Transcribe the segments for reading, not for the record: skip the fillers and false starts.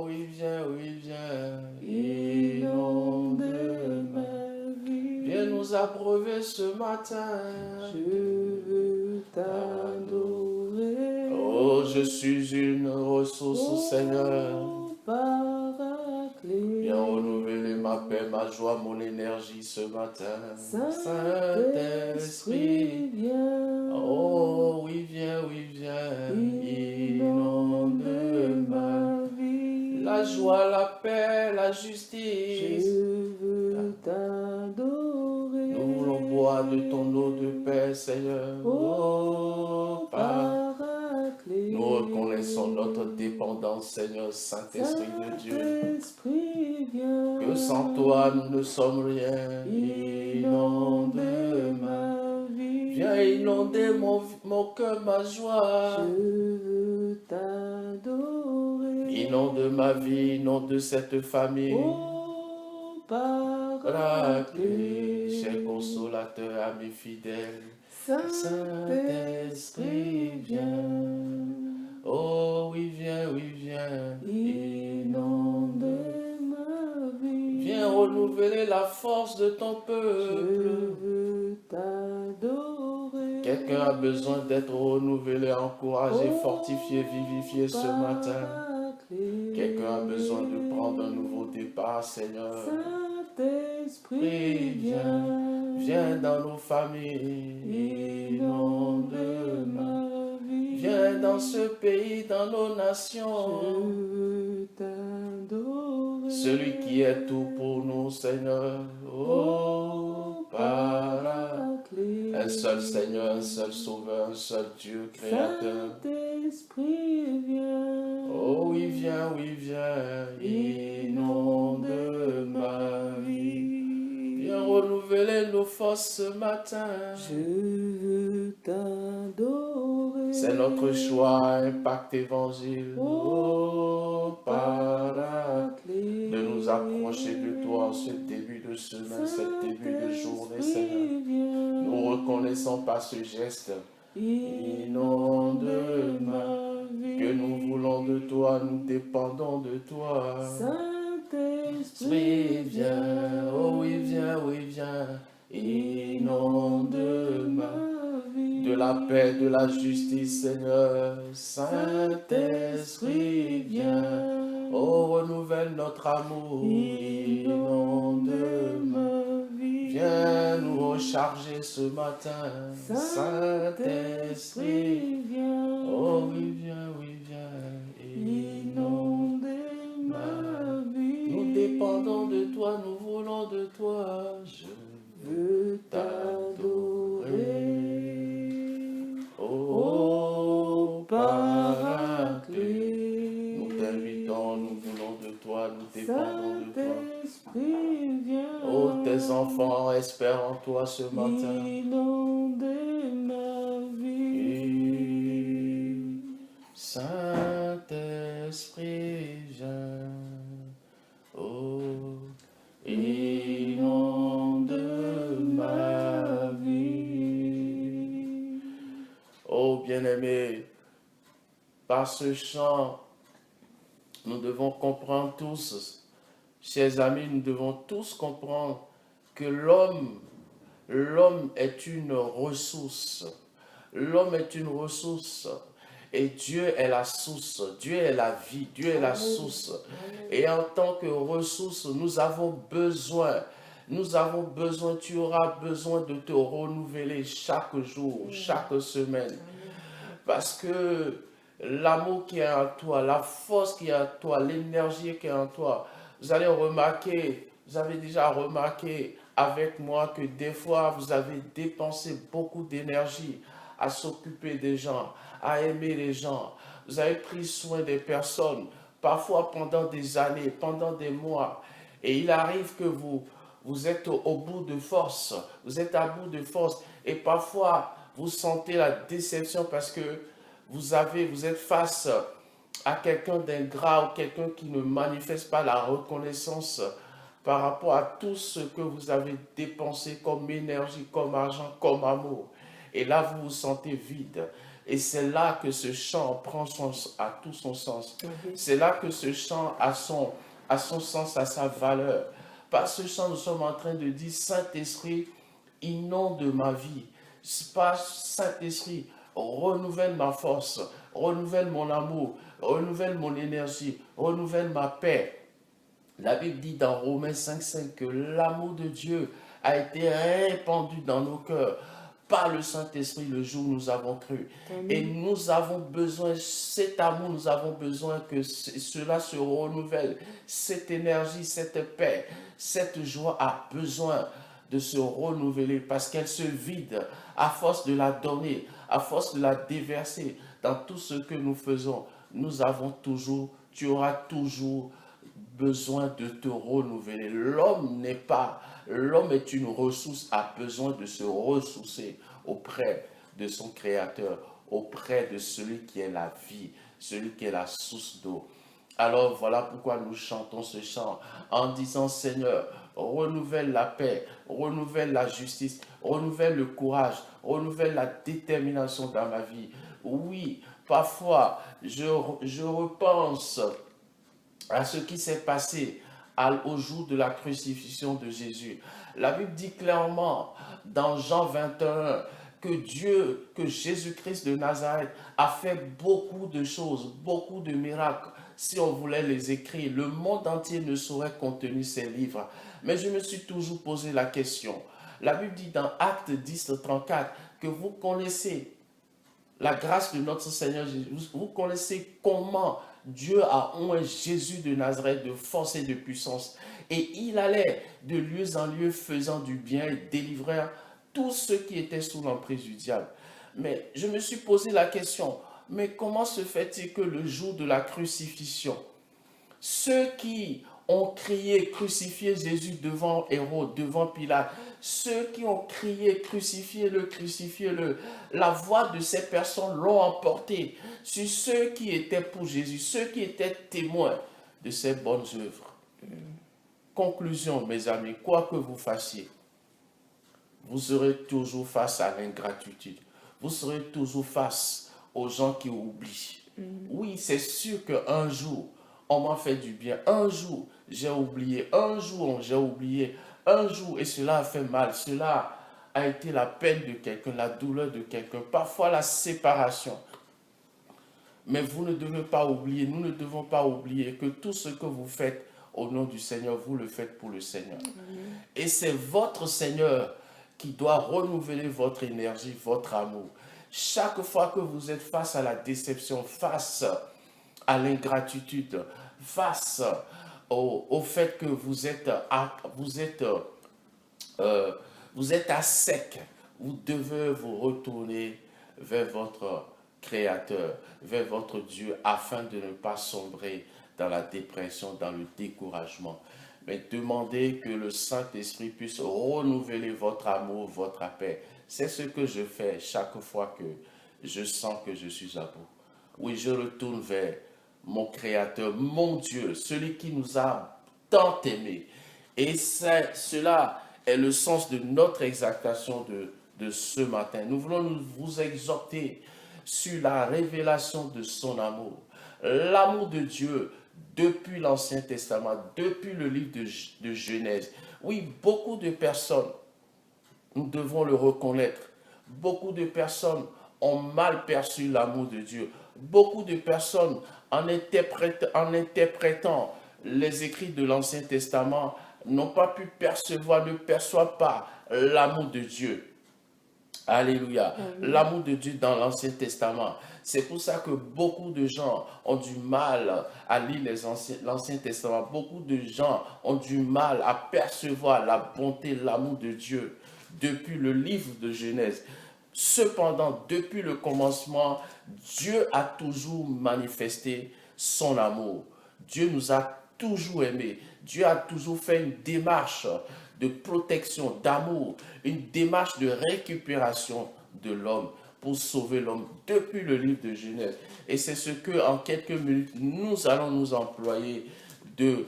oui, viens, inonde ma vie. Viens nous abreuver ce matin. Je veux t'adorer. Oh, je suis une ressource, Oh, Seigneur. Paraclet. Viens renouveler ma paix, ma joie, mon énergie ce matin. Saint-Esprit, viens. Oh, oui, viens, inonde ma vie. La joie, la paix, la Je justice. veux t'adorer. Nous voulons boire de ton eau de paix, Seigneur. Oh, Paraclet. Nous reconnaissons notre dépendance, Seigneur, Saint-Esprit de Dieu. Saint-Esprit, viens. Que sans toi, nous ne sommes rien. Inonde ma vie. Viens inonder mon cœur, ma joie. Je veux t'adorer. Inonde ma vie, inonde cette famille. Oh, Paraclet. Paraclet, cher consolateur, ami fidèle. Saint-Esprit, viens. Oh, oui, viens. Inonde ma vie. Viens renouveler la force de ton Je peuple. veux t'adorer. Quelqu'un a besoin d'être renouvelé, encouragé, fortifié, vivifié ce matin. Paraclet. Quelqu'un a besoin de prendre un nouveau départ, Seigneur. Saint-Esprit, viens. Viens dans nos familles. Inonde ma vie. Viens dans ce pays, dans nos Je nations. veux t'adorer. Celui qui est tout pour nous, Seigneur. Oh, Paraclet. Un seul Seigneur, un seul Sauveur, un seul Dieu créateur. Saint-Esprit, viens. Oh, oui, viens. Inonde ma vie. Viens renouveler nos forces ce matin. Je veux t'adorer. C'est notre choix, Impact Évangile. Oh, Paraclet. De nous approcher de toi en ce début de semaine, ce début de journée, Seigneur. Nous reconnaissons par ce geste. Inonde ma vie. Que nous voulons de toi, nous dépendons de toi. Saint-Esprit, viens. Oh oui, viens. Inonde ma vie. De la paix, de la justice, Seigneur. Saint-Esprit, viens. Oh, renouvelle notre amour. Inonde ma vie. Viens nous recharger ce matin. Saint-Esprit, viens. oh oui, viens. Inonde ma vie. Nous dépendons de toi, nous voulons de toi. Je veux t'adorer. Oh, Paraclet. Nous t'invitons, nous voulons de toi, nous dépendons de toi. Saint-Esprit, viens. Oh, tes enfants espèrent en toi ce matin. Inonde ma vie. Saint-Esprit, viens. Oh, inonde ma vie. Oh, bien-aimés, par ce chant, nous devons comprendre tous, chers amis, nous devons tous comprendre que l'homme est une ressource. L'homme est une ressource. Et Dieu est la source, Dieu est la vie, Dieu est la source. Et en tant que ressource, nous avons besoin, tu auras besoin de te renouveler chaque jour, chaque semaine. Parce que l'amour qui est en toi, la force qui est en toi, l'énergie qui est en toi, vous allez remarquer, vous avez déjà remarqué avec moi que des fois, vous avez dépensé beaucoup d'énergie à s'occuper des gens, à aimer les gens. Vous avez pris soin des personnes, parfois pendant des années, pendant des mois. Et il arrive que vous êtes au bout de force, vous êtes à bout de force. Et parfois, vous sentez la déception parce que vous êtes face à quelqu'un d'ingrat ou quelqu'un qui ne manifeste pas la reconnaissance par rapport à tout ce que vous avez dépensé comme énergie, comme argent, comme amour. Et là, vous vous sentez vide. Et c'est là que ce chant a tout son sens. Mhm. C'est là que ce chant a son sens, a sa valeur. Par ce chant, nous sommes en train de dire, Saint-Esprit, inonde ma vie. Par Saint-Esprit, renouvelle ma force, renouvelle mon amour, renouvelle mon énergie, renouvelle ma paix. La Bible dit dans Romains 5,5 que l'amour de Dieu a été répandu dans nos cœurs par le Saint-Esprit le jour où nous avons cru. Et Amen. nous avons besoin, cet amour, nous avons besoin que cela se renouvelle. Cette énergie, cette paix, cette joie a besoin de se renouveler parce qu'elle se vide à force de la donner, à force de la déverser dans tout ce que nous faisons. Nous avons toujours, tu auras toujours besoin de te renouveler. L'homme est une ressource, a besoin de se ressourcer auprès de son Créateur, auprès de celui qui est la vie, celui qui est la source d'eau. Alors voilà pourquoi nous chantons ce chant en disant Seigneur, renouvelle la paix, renouvelle la justice, renouvelle le courage, renouvelle la détermination dans ma vie. Oui, parfois je repense à ce qui s'est passé au jour de la crucifixion de Jésus. La Bible dit clairement dans Jean 21 que Jésus-Christ de Nazareth a fait beaucoup de choses, beaucoup de miracles. Si on voulait les écrire, le monde entier ne saurait contenir ces livres. Mais je me suis toujours posé la question. La Bible dit dans Actes 10, 34 que vous connaissez la grâce de notre Seigneur Jésus. Vous connaissez comment Dieu a oint Jésus de Nazareth de force et de puissance. Et il allait de lieu en lieu faisant du bien et délivrant tous ceux qui étaient sous l'emprise du diable. Mais je me suis posé la question, mais comment se fait-il que le jour de la crucifixion, ceux qui ont crié crucifiez Jésus devant Hérode, devant Pilate, ceux qui ont crié crucifiez-le, crucifiez-le, la voix de ces personnes l'ont emporté sur ceux qui étaient pour Jésus, ceux qui étaient témoins de ses bonnes œuvres. Conclusion, mes amis, quoi que vous fassiez, vous serez toujours face à l'ingratitude. Vous serez toujours face aux gens qui oublient. Oui, c'est sûr qu'un jour, on m'a fait du bien. Un jour, j'ai oublié. Un jour, j'ai oublié. Un jour, et cela a fait mal. Cela a été la peine de quelqu'un, la douleur de quelqu'un. Parfois, la séparation. Mais vous ne devez pas oublier, nous ne devons pas oublier que tout ce que vous faites au nom du Seigneur, vous le faites pour le Seigneur. Et c'est votre Seigneur qui doit renouveler votre énergie, votre amour. Chaque fois que vous êtes face à la déception, face à l'ingratitude, face au fait que vous êtes à sec, vous devez vous retourner vers votre Créateur, vers votre Dieu, afin de ne pas sombrer dans la dépression, dans le découragement. Mais demandez que le Saint-Esprit puisse renouveler votre amour, votre paix. C'est ce que je fais chaque fois que je sens que je suis à bout. Oui, je retourne vers mon Créateur, mon Dieu, celui qui nous a tant aimés. Et cela est le sens de notre exaltation de ce matin. Nous voulons vous exhorter sur la révélation de son amour. L'amour de Dieu depuis l'Ancien Testament, depuis le livre de Genèse. Oui, beaucoup de personnes, nous devons le reconnaître, beaucoup de personnes ont mal perçu l'amour de Dieu. Beaucoup de personnes, en interprétant les écrits de l'Ancien Testament, n'ont pas pu percevoir, ne perçoivent pas l'amour de Dieu. Alléluia. L'amour de Dieu dans l'Ancien Testament. C'est pour ça que beaucoup de gens ont du mal à lire l'Ancien Testament. Beaucoup de gens ont du mal à percevoir la bonté, l'amour de Dieu depuis le livre de Genèse. Cependant, depuis le commencement, Dieu a toujours manifesté son amour. Dieu nous a toujours aimés. Dieu a toujours fait une démarche de protection, d'amour, une démarche de récupération de l'homme pour sauver l'homme depuis le livre de Genèse. Et c'est ce que, en quelques minutes, nous allons nous employer de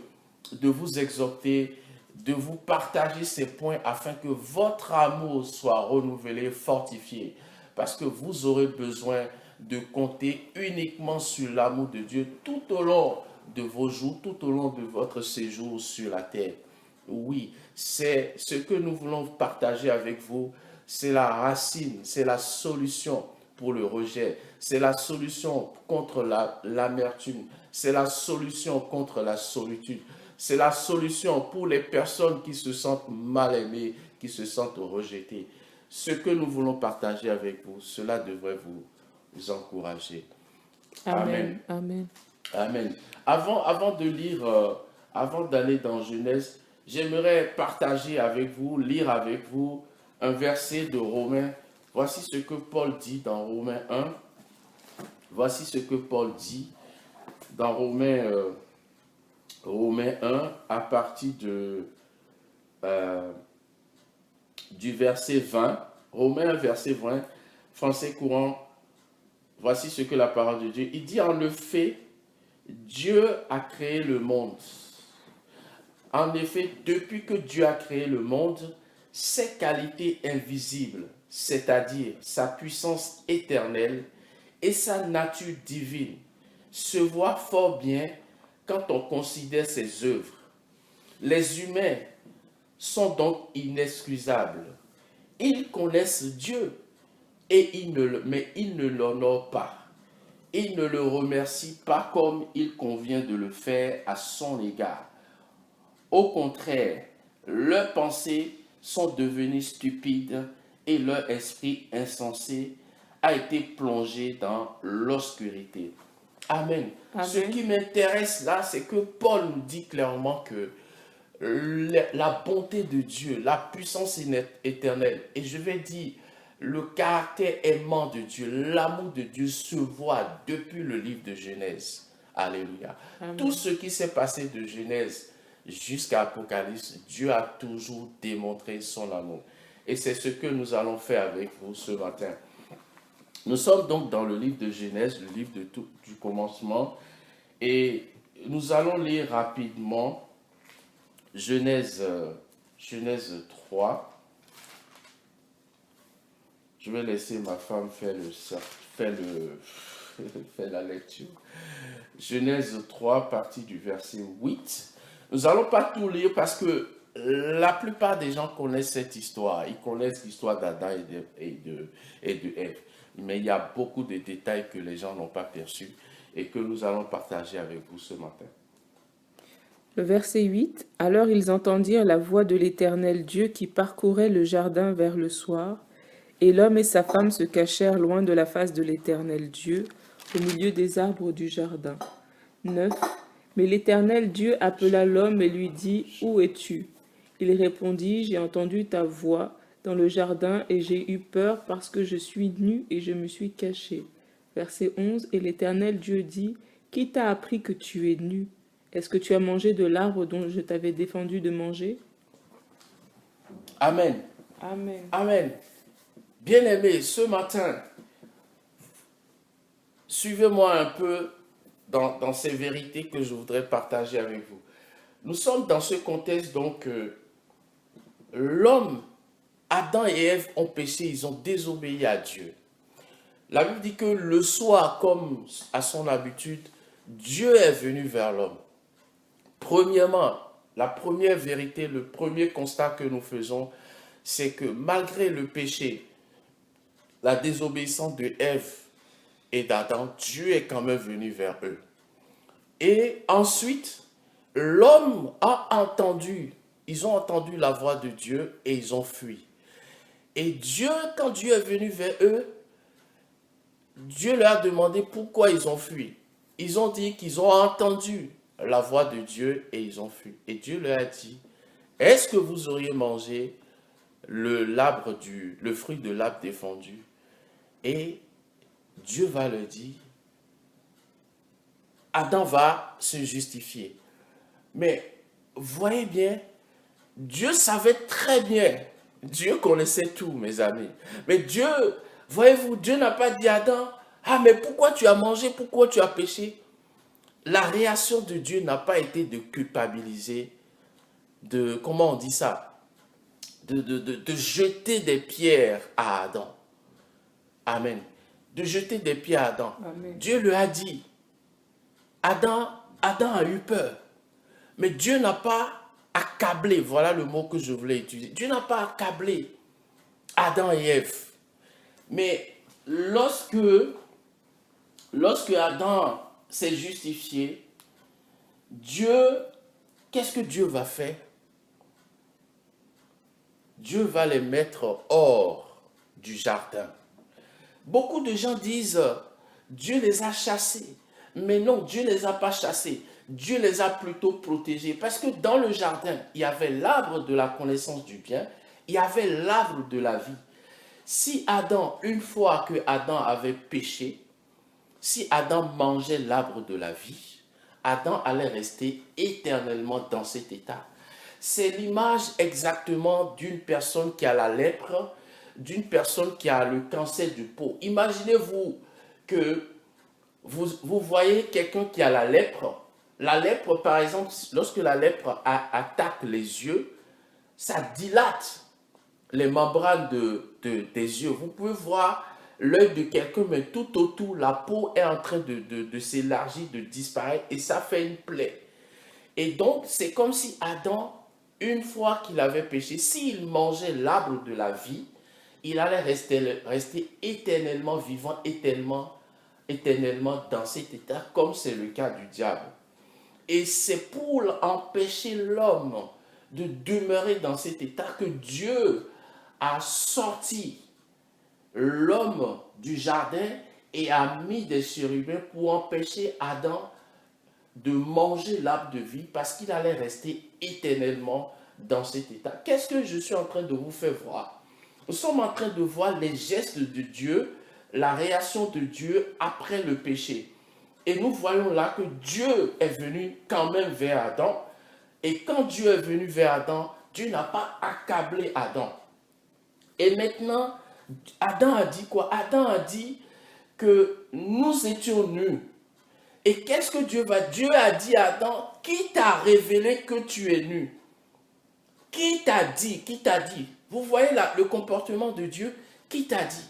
vous exhorter, de vous partager ces points afin que votre amour soit renouvelé, fortifié. Parce que vous aurez besoin de compter uniquement sur l'amour de Dieu tout au long de vos jours, tout au long de votre séjour sur la terre. Oui, c'est ce que nous voulons partager avec vous. C'est la racine, c'est la solution pour le rejet. C'est la solution contre l'amertume. C'est la solution contre la solitude. C'est la solution pour les personnes qui se sentent mal aimées, qui se sentent rejetées. Ce que nous voulons partager avec vous, cela devrait vous encourager. Amen. Amen. Amen. Avant de lire, avant d'aller dans Genèse, j'aimerais partager avec vous, lire avec vous un verset de Romains. Voici ce que Paul dit dans Romains 1. Voici ce que Paul dit dans Romains 1 à partir du verset 20. Romains 1, verset 20, français courant. Voici ce que la parole de Dieu. Il dit en effet, Dieu a créé le monde. En effet, depuis que Dieu a créé le monde, ses qualités invisibles, c'est-à-dire sa puissance éternelle et sa nature divine, se voient fort bien quand on considère ses œuvres. Les humains sont donc inexcusables. Ils connaissent Dieu, mais ils ne l'honorent pas. Ils ne le remercient pas comme il convient de le faire à son égard. Au contraire, leurs pensées sont devenues stupides et leur esprit insensé a été plongé dans l'obscurité. Amen. Ce qui m'intéresse là, c'est que Paul nous dit clairement que la bonté de Dieu, la puissance éternelle, et je vais dire, le caractère aimant de Dieu, l'amour de Dieu se voit depuis le livre de Genèse. Alléluia. Amen. Tout ce qui s'est passé de Genèse jusqu'à Apocalypse, Dieu a toujours démontré son amour. Et c'est ce que nous allons faire avec vous ce matin. Nous sommes donc dans le livre de Genèse, le livre du commencement, et nous allons lire rapidement Genèse 3. Je vais laisser ma femme faire la lecture. Genèse 3, partie du verset 8. Nous n'allons pas tout lire parce que la plupart des gens connaissent cette histoire. Ils connaissent l'histoire d'Adam et de Ève. Mais il y a beaucoup de détails que les gens n'ont pas perçus et que nous allons partager avec vous ce matin. Le verset 8. Alors ils entendirent la voix de l'Éternel Dieu qui parcourait le jardin vers le soir, et l'homme et sa femme se cachèrent loin de la face de l'Éternel Dieu, au milieu des arbres du jardin. 9. Mais l'Éternel Dieu appela l'homme et lui dit, « Où es-tu » Il répondit, « J'ai entendu ta voix dans le jardin et j'ai eu peur parce que je suis nu et je me suis caché. » Verset 11. Et l'Éternel Dieu dit, « Qui t'a appris que tu es nu ? Est-ce que tu as mangé de l'arbre dont je t'avais défendu de manger ?» Amen. Amen. Amen. Bien-aimés, ce matin, suivez-moi un peu dans ces vérités que je voudrais partager avec vous. Nous sommes dans ce contexte, donc, l'homme, Adam et Ève ont péché, ils ont désobéi à Dieu. La Bible dit que le soir, comme à son habitude, Dieu est venu vers l'homme. Premièrement, la première vérité, le premier constat que nous faisons, c'est que malgré le péché, la désobéissance de Ève et d'Adam, Dieu est quand même venu vers eux. Et ensuite, l'homme a entendu, ils ont entendu la voix de Dieu et ils ont fui. Et Dieu, quand Dieu est venu vers eux, Dieu leur a demandé pourquoi ils ont fui. Ils ont dit qu'ils ont entendu la voix de Dieu et ils ont fui. Et Dieu leur a dit, est-ce que vous auriez mangé le fruit de l'arbre défendu? Et Dieu va leur dire, Adam va se justifier. Mais voyez bien, Dieu savait très bien, Dieu connaissait tout, mes amis. Mais Dieu, voyez-vous, Dieu n'a pas dit à Adam, ah mais pourquoi tu as mangé, pourquoi tu as péché? La réaction de Dieu n'a pas été de culpabiliser, comment on dit ça? De jeter des pierres à Adam. Amen. de jeter des pieds à Adam. Amen. Dieu lui a dit. Adam a eu peur. Mais Dieu n'a pas accablé, voilà le mot que je voulais utiliser. Dieu n'a pas accablé Adam et Ève. Mais lorsque Adam s'est justifié, qu'est-ce que Dieu va faire? Dieu va les mettre hors du jardin. Beaucoup de gens disent, Dieu les a chassés. Mais non, Dieu ne les a pas chassés. Dieu les a plutôt protégés. Parce que dans le jardin, il y avait l'arbre de la connaissance du bien, il y avait l'arbre de la vie. Si Adam, une fois que Adam avait péché, si Adam mangeait l'arbre de la vie, Adam allait rester éternellement dans cet état. C'est l'image exactement d'une personne qui a la lèpre, d'une personne qui a le cancer du peau. Imaginez-vous que vous voyez quelqu'un qui a la lèpre. La lèpre, par exemple, lorsque la lèpre attaque les yeux, ça dilate les membranes des yeux. Vous pouvez voir l'œil de quelqu'un, mais tout autour, la peau est en train de s'élargir, de disparaître, et ça fait une plaie. Et donc, c'est comme si Adam, une fois qu'il avait péché, s'il mangeait l'arbre de la vie, il allait rester éternellement vivant, éternellement dans cet état, comme c'est le cas du diable. Et c'est pour empêcher l'homme de demeurer dans cet état que Dieu a sorti l'homme du jardin et a mis des chérubins pour empêcher Adam de manger l'arbre de vie parce qu'il allait rester éternellement dans cet état. Qu'est-ce que je suis en train de vous faire voir? Nous sommes en train de voir les gestes de Dieu, la réaction de Dieu après le péché. Et nous voyons là que Dieu est venu quand même vers Adam. Et quand Dieu est venu vers Adam, Dieu n'a pas accablé Adam. Et maintenant, Adam a dit quoi? Adam a dit que nous étions nus. Et qu'est-ce que Dieu va? Dieu a dit à Adam, qui t'a révélé que tu es nu? Qui t'a dit? Qui t'a dit? Vous voyez là, le comportement de Dieu, qui t'a dit?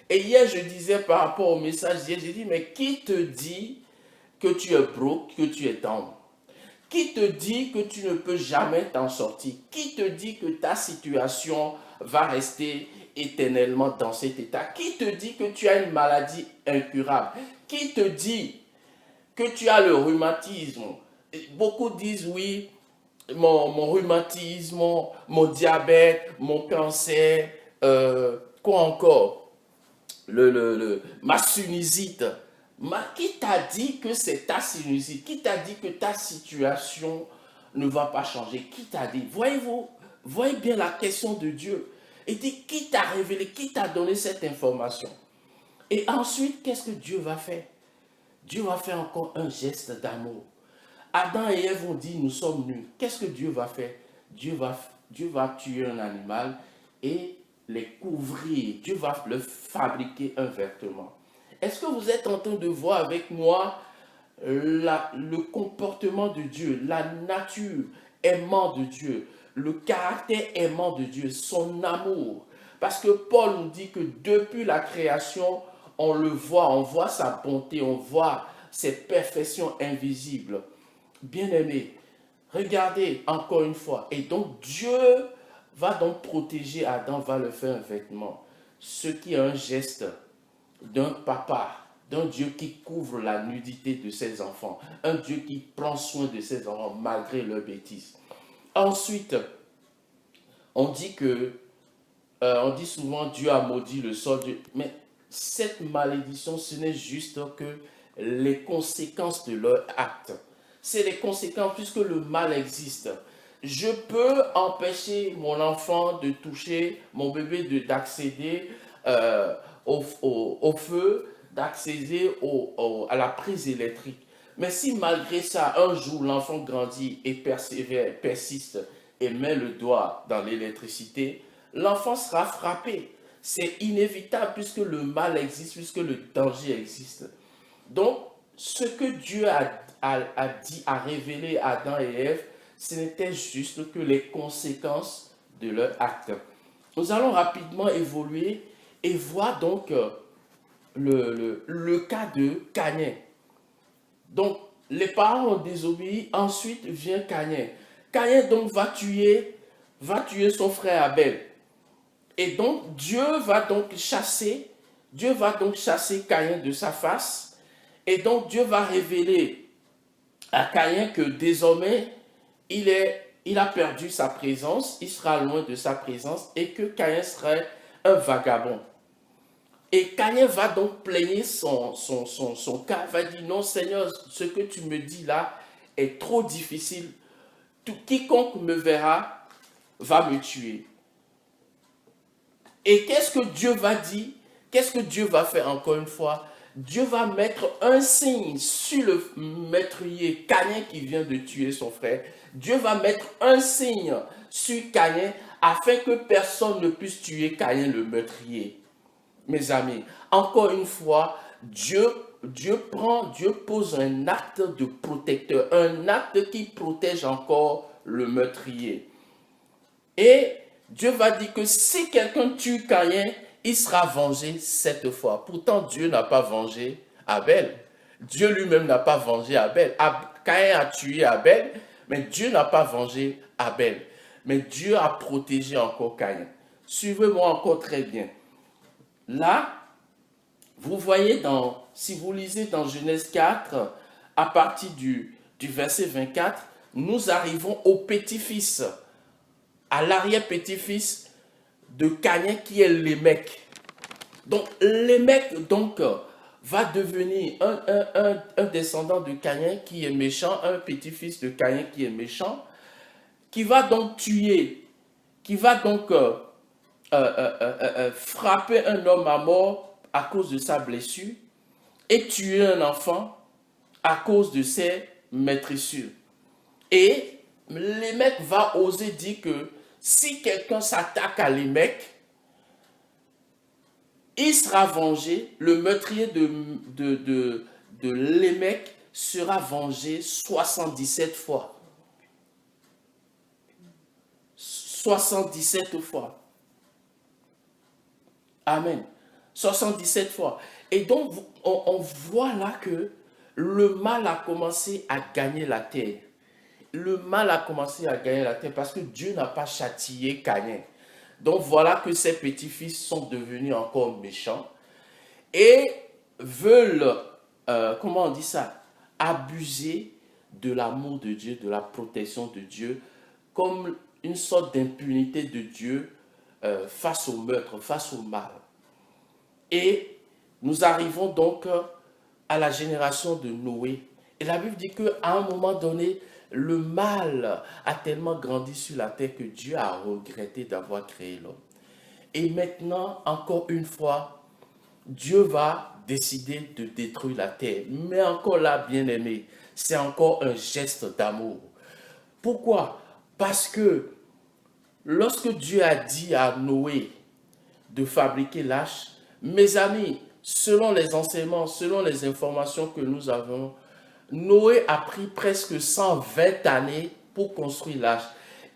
Et hier, je disais par rapport au message d'hier, j'ai dit, mais qui te dit que tu es broke, que tu es down? Qui te dit que tu ne peux jamais t'en sortir? Qui te dit que ta situation va rester éternellement dans cet état? Qui te dit que tu as une maladie incurable? Qui te dit que tu as le rhumatisme? Beaucoup disent oui, mon rhumatisme, mon diabète, mon cancer, quoi encore? Ma sinusite. Qui t'a dit que c'est ta sinusite? Qui t'a dit que ta situation ne va pas changer? Qui t'a dit? Voyez bien la question de Dieu. Il dit, qui t'a révélé? Qui t'a donné cette information? Et ensuite, qu'est-ce que Dieu va faire? Dieu va faire encore un geste d'amour. Adam et Ève ont dit, nous sommes nus. Qu'est-ce que Dieu va faire? Dieu va tuer un animal et les couvrir. Dieu va leur fabriquer un vêtement. Est-ce que vous êtes en train de voir avec moi le comportement de Dieu, la nature aimante de Dieu, le caractère aimant de Dieu, son amour? Parce que Paul nous dit que depuis la création, on le voit, on voit sa bonté, on voit ses perfections invisibles. Bien-aimés, regardez encore une fois. Et donc Dieu va donc protéger Adam, va le faire un vêtement. Ce qui est un geste d'un papa, d'un Dieu qui couvre la nudité de ses enfants, un Dieu qui prend soin de ses enfants malgré leurs bêtises. Ensuite, on dit souvent Dieu a maudit le sol, mais cette malédiction, ce n'est juste que les conséquences de leur acte. C'est les conséquences puisque le mal existe. Je peux empêcher mon enfant de toucher, mon bébé d'accéder au feu, d'accéder à la prise électrique. Mais si malgré ça, un jour, l'enfant grandit et persévère, persiste et met le doigt dans l'électricité, l'enfant sera frappé. C'est inévitable puisque le mal existe, puisque le danger existe. Donc, ce que Dieu a dit, a révélé à Adam et Ève, ce n'était juste que les conséquences de leur acte. Nous allons rapidement évoluer et voir donc le cas de Caïn. Donc, les parents ont désobéi, ensuite vient Caïn. Caïn donc va tuer son frère Abel. Et donc, Dieu va donc chasser Caïn de sa face. Et donc, Dieu va révéler à Caïn que désormais, il a perdu sa présence, il sera loin de sa présence et que Caïn serait un vagabond. Et Caïn va donc plaigner son cas, va dire non Seigneur, ce que tu me dis là est trop difficile. Quiconque me verra va me tuer. Et qu'est-ce que Dieu va dire? Qu'est-ce que Dieu va faire encore une fois? Dieu va mettre un signe sur le meurtrier Caïn qui vient de tuer son frère. Dieu va mettre un signe sur Caïn afin que personne ne puisse tuer Caïn le meurtrier. Mes amis, encore une fois, Dieu pose un acte de protecteur, un acte qui protège encore le meurtrier. Et Dieu va dire que si quelqu'un tue Caïn, il sera vengé 7 fois. Pourtant, Dieu n'a pas vengé Abel. Dieu lui-même n'a pas vengé Abel. Caïn a tué Abel, mais Dieu n'a pas vengé Abel. Mais Dieu a protégé encore Caïn. Suivez-moi encore très bien. Là, vous voyez, si vous lisez dans Genèse 4, à partir du verset 24, nous arrivons au petit-fils, à l'arrière-petit-fils de Caïn qui est Lémec. Donc, Lémec va devenir un descendant de Caïn qui est méchant, un petit-fils de Caïn qui est méchant, qui va donc tuer, qui va donc frapper un homme à mort à cause de sa blessure et tuer un enfant à cause de ses maîtrissures. Et Lémec va oser dire que si quelqu'un s'attaque à Lémec, il sera vengé, le meurtrier de Lémec sera vengé 77 fois. 77 fois. Amen. 77 fois. Et donc, on voit là que le mal a commencé à gagner la terre. Le mal a commencé à gagner la terre parce que Dieu n'a pas châtié Caïn. Donc, voilà que ses petits-fils sont devenus encore méchants et veulent, comment on dit ça, abuser de l'amour de Dieu, de la protection de Dieu, comme une sorte d'impunité de Dieu face au meurtre, face au mal. Et nous arrivons donc à la génération de Noé. Et la Bible dit qu'à un moment donné, le mal a tellement grandi sur la terre que Dieu a regretté d'avoir créé l'homme. Et maintenant, encore une fois, Dieu va décider de détruire la terre. Mais encore là, bien-aimé, c'est encore un geste d'amour. Pourquoi? Parce que lorsque Dieu a dit à Noé de fabriquer l'arche, mes amis, selon les enseignements, selon les informations que nous avons, Noé a pris presque 120 années pour construire l'arche.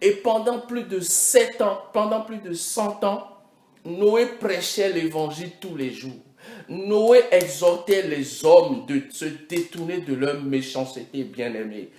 Et pendant plus de 7 ans, pendant plus de 100 ans, Noé prêchait l'évangile tous les jours. Noé exhortait les hommes de se détourner de leur méchanceté, bien-aimés.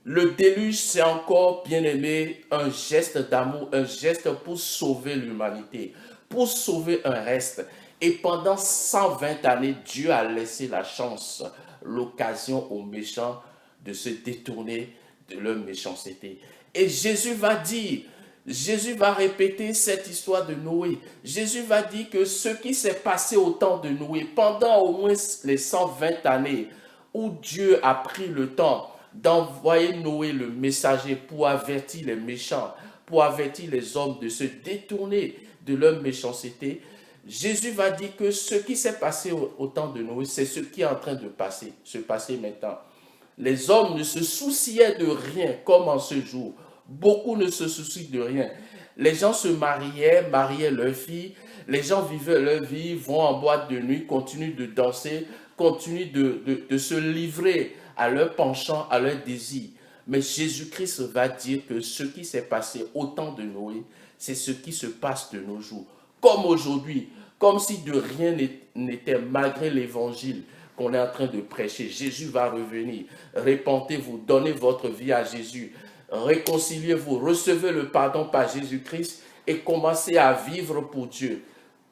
Le déluge, c'est encore, bien-aimé, un geste d'amour, un geste pour sauver l'humanité, pour sauver un reste. Et pendant 120 années, Dieu a laissé la chance, l'occasion aux méchants de se détourner de leur méchanceté. Et Jésus va répéter cette histoire de Noé. Jésus va dire que ce qui s'est passé au temps de Noé, pendant au moins les 120 années où Dieu a pris le temps d'envoyer Noé le messager pour avertir les méchants, pour avertir les hommes de se détourner de leur méchanceté, Jésus va dire que ce qui s'est passé au temps de Noé, c'est ce qui est en train de se passer maintenant. Les hommes ne se souciaient de rien comme en ce jour. Beaucoup ne se soucient de rien. Les gens se mariaient leurs filles, les gens vivaient leur vie, vont en boîte de nuit, continuent de danser, continuent de se livrer à leur penchant, à leur désir. Mais Jésus-Christ va dire que ce qui s'est passé au temps de Noé, c'est ce qui se passe de nos jours. Comme aujourd'hui, comme si de rien n'était, malgré l'évangile qu'on est en train de prêcher. Jésus va revenir. Répentez-vous, donnez votre vie à Jésus. Réconciliez-vous, recevez le pardon par Jésus-Christ et commencez à vivre pour Dieu.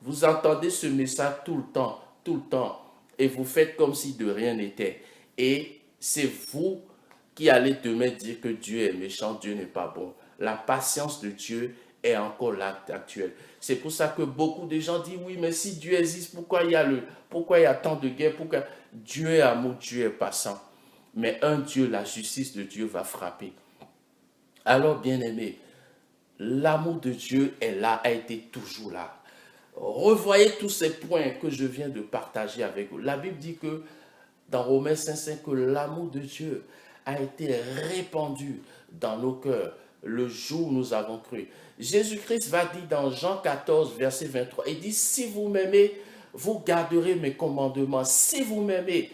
Vous entendez ce message tout le temps, et vous faites comme si de rien n'était. Et c'est vous qui allez demain dire que Dieu est méchant, Dieu n'est pas bon. La patience de Dieu est encore l'acte actuel. C'est pour ça que beaucoup de gens disent, oui, mais si Dieu existe, pourquoi il y a tant de guerres? Pourquoi? Dieu est amour, Dieu est patient. Mais un Dieu, la justice de Dieu va frapper. Alors, bien-aimés, l'amour de Dieu est là, a été toujours là. Revoyez tous ces points que je viens de partager avec vous. La Bible dit que dans Romains 5,5, que l'amour de Dieu a été répandu dans nos cœurs le jour où nous avons cru. Jésus-Christ va dire dans Jean 14, verset 23, il dit, si vous m'aimez, vous garderez mes commandements. Si vous m'aimez,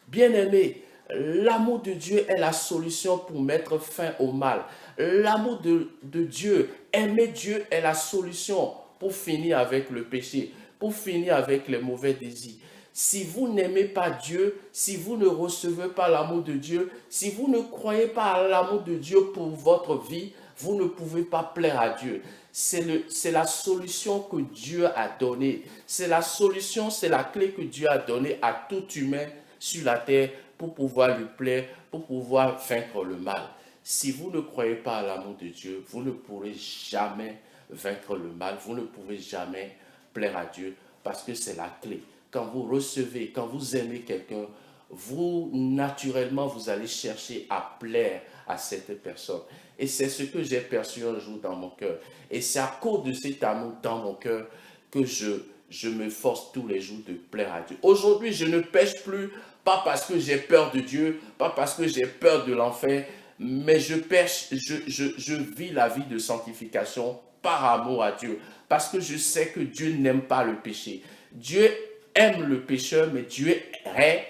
bien-aimés, l'amour de Dieu est la solution pour mettre fin au mal. L'amour de Dieu, aimer Dieu est la solution pour finir avec le péché, pour finir avec les mauvais désirs. Si vous n'aimez pas Dieu, si vous ne recevez pas l'amour de Dieu, si vous ne croyez pas à l'amour de Dieu pour votre vie, vous ne pouvez pas plaire à Dieu. C'est la solution que Dieu a donnée. C'est la solution, c'est la clé que Dieu a donnée à tout humain sur la terre pour pouvoir lui plaire, pour pouvoir vaincre le mal. Si vous ne croyez pas à l'amour de Dieu, vous ne pourrez jamais vaincre le mal. Vous ne pouvez jamais plaire à Dieu parce que c'est la clé. Quand vous recevez, quand vous aimez quelqu'un, vous, naturellement, vous allez chercher à plaire à cette personne. Et c'est ce que j'ai perçu un jour dans mon cœur. Et c'est à cause de cet amour dans mon cœur que je me force tous les jours de plaire à Dieu. Aujourd'hui, je ne pêche plus, pas parce que j'ai peur de Dieu, pas parce que j'ai peur de l'enfer, mais je pêche, je vis la vie de sanctification par amour à Dieu. Parce que je sais que Dieu n'aime pas le péché. Dieu aime le pécheur, mais Dieu est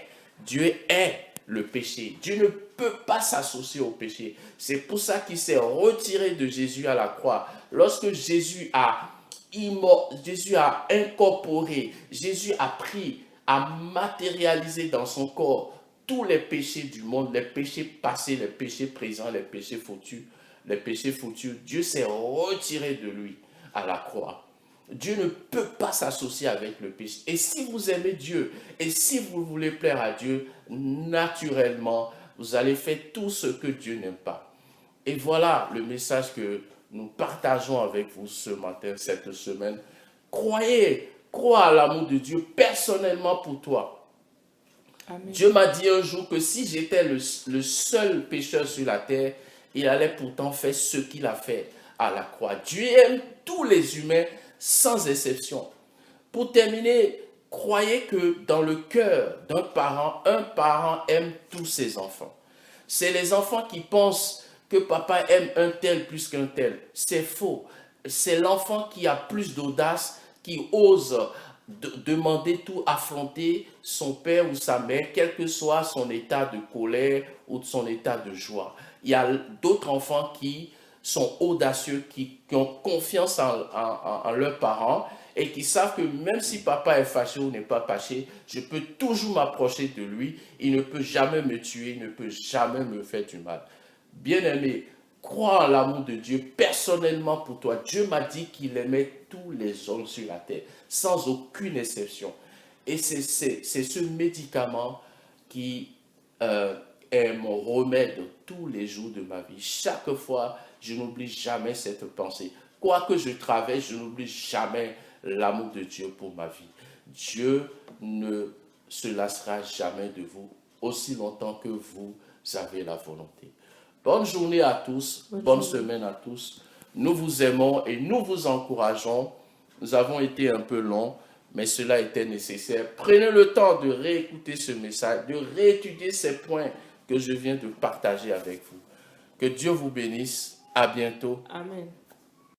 le péché. Dieu ne peut pas s'associer au péché. C'est pour ça qu'il s'est retiré de Jésus à la croix. Lorsque Jésus a incorporé, Jésus a pris, a matérialisé dans son corps tous les péchés du monde, les péchés passés, les péchés présents, les péchés foutus, Dieu s'est retiré de lui à la croix. Dieu ne peut pas s'associer avec le péché. Et si vous aimez Dieu, et si vous voulez plaire à Dieu, naturellement, vous allez faire tout ce que Dieu n'aime pas. Et voilà le message que nous partageons avec vous ce matin, cette semaine. Crois à l'amour de Dieu personnellement pour toi. Amen. Dieu m'a dit un jour que si j'étais le seul pécheur sur la terre, il allait pourtant faire ce qu'il a fait à la croix. Dieu aime tous les humains sans exception. Pour terminer, croyez que dans le cœur d'un parent, un parent aime tous ses enfants. C'est les enfants qui pensent que papa aime un tel plus qu'un tel. C'est faux. C'est l'enfant qui a plus d'audace, qui ose demander tout, affronter son père ou sa mère, quel que soit son état de colère ou son état de joie. Il y a d'autres enfants qui sont audacieux, qui ont confiance en leurs parents et qui savent que même si papa est fâché ou n'est pas fâché, je peux toujours m'approcher de lui, il ne peut jamais me tuer, il ne peut jamais me faire du mal. Bien-aimé, crois en l'amour de Dieu personnellement pour toi. Dieu m'a dit qu'il aimait tous les hommes sur la terre, sans aucune exception. Et c'est ce médicament qui est mon remède tous les jours de ma vie. Chaque fois, je n'oublie jamais cette pensée. Quoi que je traverse, je n'oublie jamais l'amour de Dieu pour ma vie. Dieu ne se lassera jamais de vous aussi longtemps que vous avez la volonté. Bonne journée à tous, bonne semaine à tous. Nous vous aimons et nous vous encourageons. Nous avons été un peu longs, mais cela était nécessaire. Prenez le temps de réécouter ce message, de réétudier ces points que je viens de partager avec vous. Que Dieu vous bénisse. À bientôt. Amen.